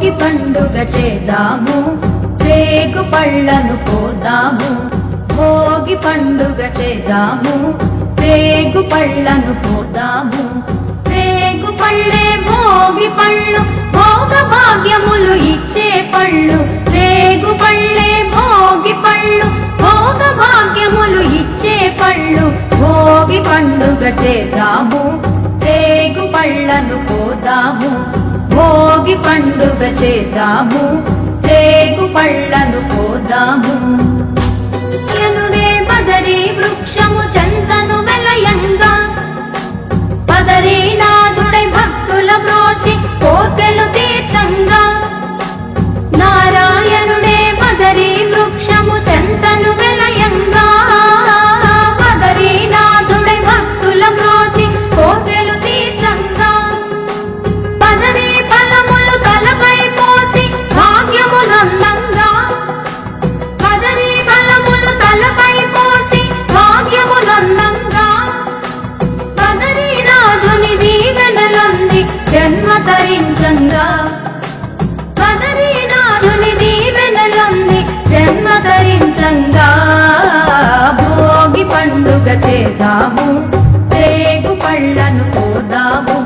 భోగి పండుగ చేద్దాము, రేగు పళ్ళను పోదాము. భోగి పండుగ చేద్దాము, రేగు పళ్ళను పోదాము. రేగు పళ్ళే భోగి పళ్ళు, భోగ భాగ్యములు ఇచ్చే పళ్ళు. రేగు పళ్ళే భోగి పళ్ళు, భోగ భాగ్యములు ఇచ్చే పళ్ళు. భోగి పండుగ చేద్దాము, రేగు పళ్ళను పోదాము. భోగి పండుగ చేద్దాము, రేగు పళ్ళను పోదాము. యనుడే బదరీ వృక్షము చెంతను వెలయంగా, బదరీనాథుడై భక్తుల బ్రోచి కోర్కెలు తీర్చంగా. నారాయణుడే బదరీ వృక్షము చెంతను వెలయంగా, బదరీనాథుడై భక్తుల బ్రోచి కోర్కెలు తీర్చంగా. బదరీ ఫలములు తలపై పోసి భాగ్యమునందంగా, బదరీ ఫలములు తలపై పోసి భాగ్యమునందంగా. బదరీనాథుని దీవెనలొంది జన్మ తరించంగా, బదరీనాథుని దీవెనలొంది జన్మ తరించంగా. భోగి పండుగ చేద్దాము, రేగు పళ్ళను పోదాము.